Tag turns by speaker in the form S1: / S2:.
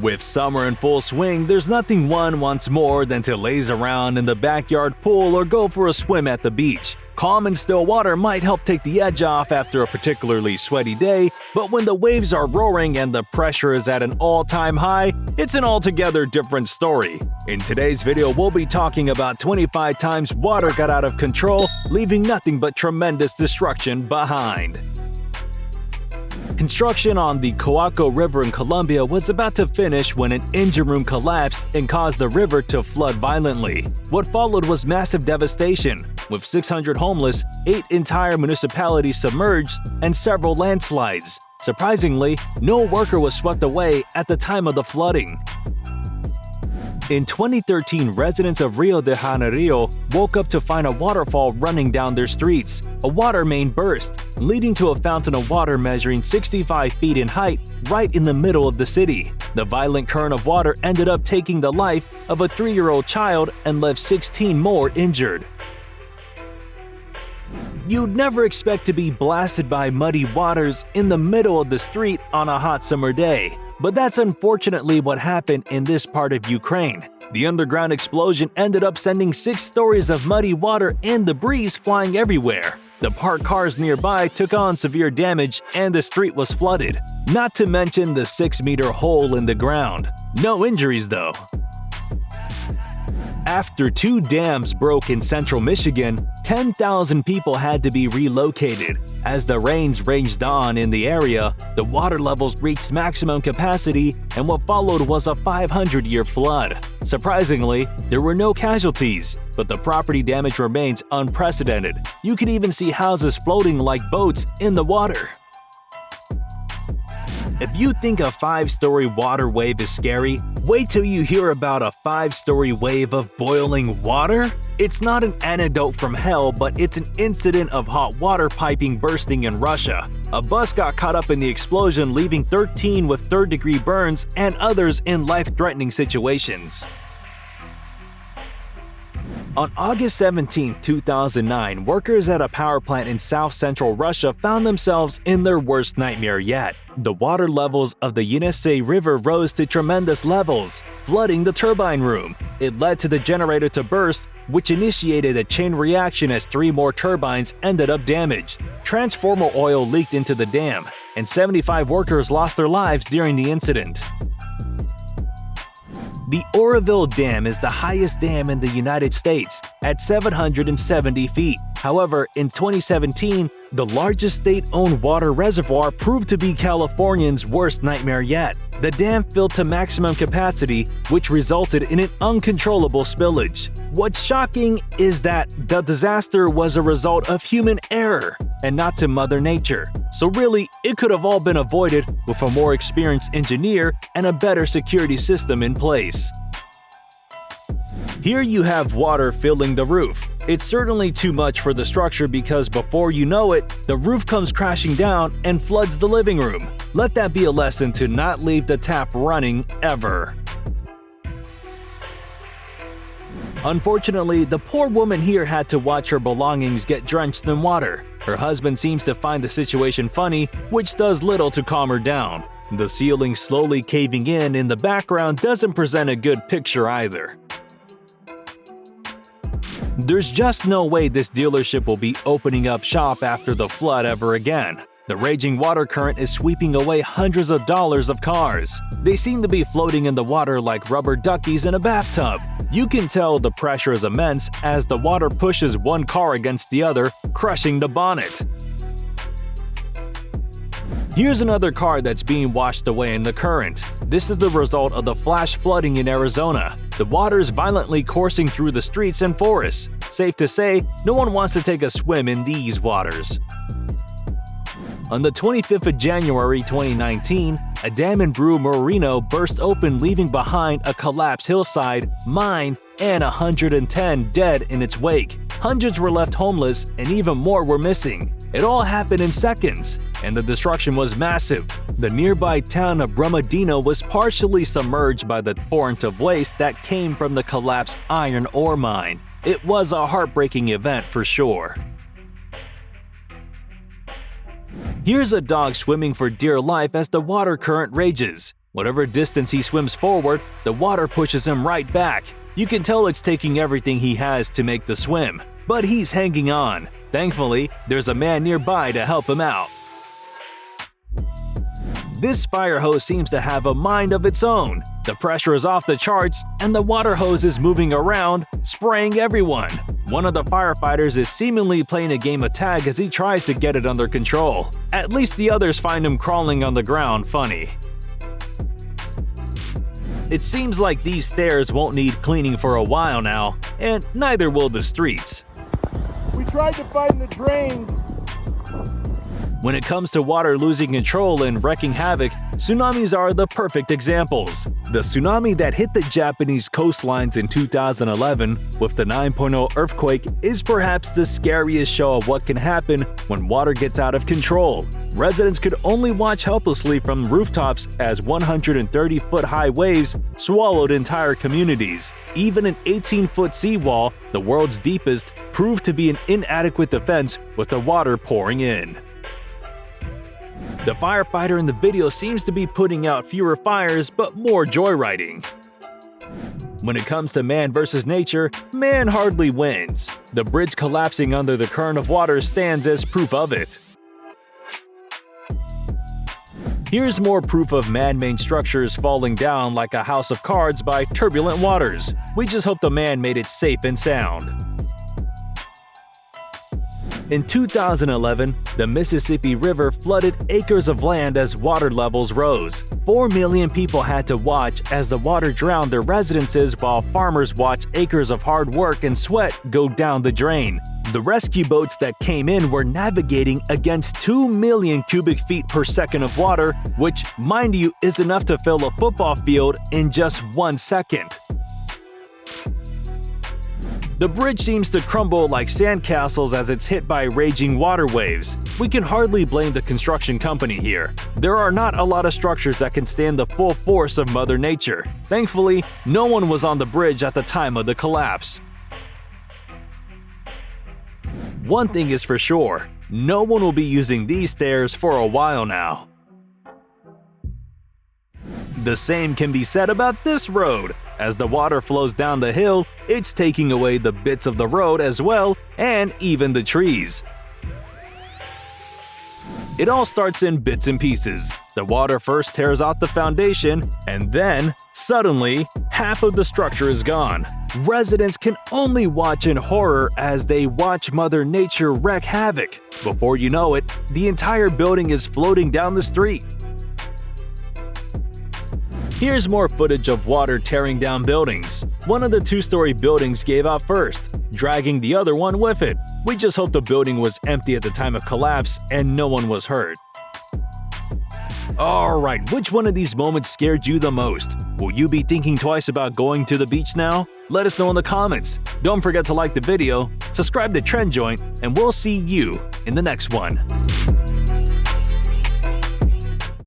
S1: With summer in full swing, there's nothing one wants more than to laze around in the backyard pool or go for a swim at the beach. Calm and still water might help take the edge off after a particularly sweaty day, but when the waves are roaring and the pressure is at an all-time high, it's an altogether different story. In today's video, we'll be talking about 25 times water got out of control, leaving nothing but tremendous destruction behind. Construction on the Cuaco River in Colombia was about to finish when an engine room collapsed and caused the river to flood violently. What followed was massive devastation, with 600 homeless, 8 entire municipalities submerged, and several landslides. Surprisingly, no worker was swept away at the time of the flooding. In 2013, residents of Rio de Janeiro woke up to find a waterfall running down their streets. A water main burst, leading to a fountain of water measuring 65 feet in height right in the middle of the city. The violent current of water ended up taking the life of a 3-year-old child and left 16 more injured. You'd never expect to be blasted by muddy waters in the middle of the street on a hot summer day. But that's unfortunately what happened in this part of Ukraine. The underground explosion ended up sending 6 stories of muddy water and debris flying everywhere. The parked cars nearby took on severe damage and the street was flooded, not to mention the 6-meter hole in the ground. No injuries though. After 2 dams broke in central Michigan, 10,000 people had to be relocated. As the rains raged on in the area, the water levels reached maximum capacity and what followed was a 500-year flood. Surprisingly, there were no casualties, but the property damage remains unprecedented. You can even see houses floating like boats in the water. If you think a 5-story water wave is scary, wait till you hear about a 5-story wave of boiling water. It's not an anecdote from hell, but it's an incident of hot water piping bursting in Russia. A bus got caught up in the explosion, leaving 13 with third-degree burns and others in life-threatening situations. On August 17, 2009, workers at a power plant in south-central Russia found themselves in their worst nightmare yet. The water levels of the Yenisei River rose to tremendous levels, flooding the turbine room. It led to the generator to burst, which initiated a chain reaction as 3 more turbines ended up damaged. Transformer oil leaked into the dam, and 75 workers lost their lives during the incident. The Oroville Dam is the highest dam in the United States, at 770 feet. However, in 2017, the largest state-owned water reservoir proved to be Californians' worst nightmare yet. The dam filled to maximum capacity, which resulted in an uncontrollable spillage. What's shocking is that the disaster was a result of human error and not to Mother Nature. So really, it could have all been avoided with a more experienced engineer and a better security system in place. Here you have water filling the roof. It's certainly too much for the structure because before you know it, the roof comes crashing down and floods the living room. Let that be a lesson to not leave the tap running ever. Unfortunately, the poor woman here had to watch her belongings get drenched in water. Her husband seems to find the situation funny, which does little to calm her down. The ceiling slowly caving in the background doesn't present a good picture either. There's just no way this dealership will be opening up shop after the flood ever again. The raging water current is sweeping away hundreds of dollars of cars. They seem to be floating in the water like rubber duckies in a bathtub. You can tell the pressure is immense as the water pushes one car against the other, crushing the bonnet. Here's another car that's being washed away in the current. This is the result of the flash flooding in Arizona. The water is violently coursing through the streets and forests. Safe to say, no one wants to take a swim in these waters. On the 25th of January 2019, a dam in Marino burst open, leaving behind a collapsed hillside, mine, and 110 dead in its wake. Hundreds were left homeless and even more were missing. It all happened in seconds, and the destruction was massive. The nearby town of Brumadinho was partially submerged by the torrent of waste that came from the collapsed iron ore mine. It was a heartbreaking event for sure. Here's a dog swimming for dear life as the water current rages. Whatever distance he swims forward, the water pushes him right back. You can tell it's taking everything he has to make the swim, but he's hanging on. Thankfully, there's a man nearby to help him out. This fire hose seems to have a mind of its own. The pressure is off the charts, and the water hose is moving around, spraying everyone. One of the firefighters is seemingly playing a game of tag as he tries to get it under control. At least the others find him crawling on the ground funny. It seems like these stairs won't need cleaning for a while now, and neither will the streets.
S2: We tried to find the drains.
S1: When it comes to water losing control and wreaking havoc, tsunamis are the perfect examples. The tsunami that hit the Japanese coastlines in 2011 with the 9.0 earthquake is perhaps the scariest show of what can happen when water gets out of control. Residents could only watch helplessly from rooftops as 130-foot-high waves swallowed entire communities. Even an 18-foot seawall, the world's deepest, proved to be an inadequate defense with the water pouring in. The firefighter in the video seems to be putting out fewer fires but more joyriding. When it comes to man versus nature, man hardly wins. The bridge collapsing under the current of water stands as proof of it. Here's more proof of man-made structures falling down like a house of cards by turbulent waters. We just hope the man made it safe and sound. In 2011, the Mississippi River flooded acres of land as water levels rose. 4 million people had to watch as the water drowned their residences while farmers watched acres of hard work and sweat go down the drain. The rescue boats that came in were navigating against 2 million cubic feet per second of water, which, mind you, is enough to fill a football field in just 1 second. The bridge seems to crumble like sandcastles as it's hit by raging water waves. We can hardly blame the construction company here. There are not a lot of structures that can stand the full force of Mother Nature. Thankfully, no one was on the bridge at the time of the collapse. One thing is for sure, no one will be using these stairs for a while now. The same can be said about this road. As the water flows down the hill, it's taking away the bits of the road as well, and even the trees. It all starts in bits and pieces. The water first tears out the foundation, and then, suddenly, half of the structure is gone. Residents can only watch in horror as they watch Mother Nature wreak havoc. Before you know it, the entire building is floating down the street. Here's more footage of water tearing down buildings. One of the two-story buildings gave out first, dragging the other one with it. We just hope the building was empty at the time of collapse and no one was hurt. Alright, which one of these moments scared you the most? Will you be thinking twice about going to the beach now? Let us know in the comments. Don't forget to like the video, subscribe to Trend Joint, and we'll see you in the next one.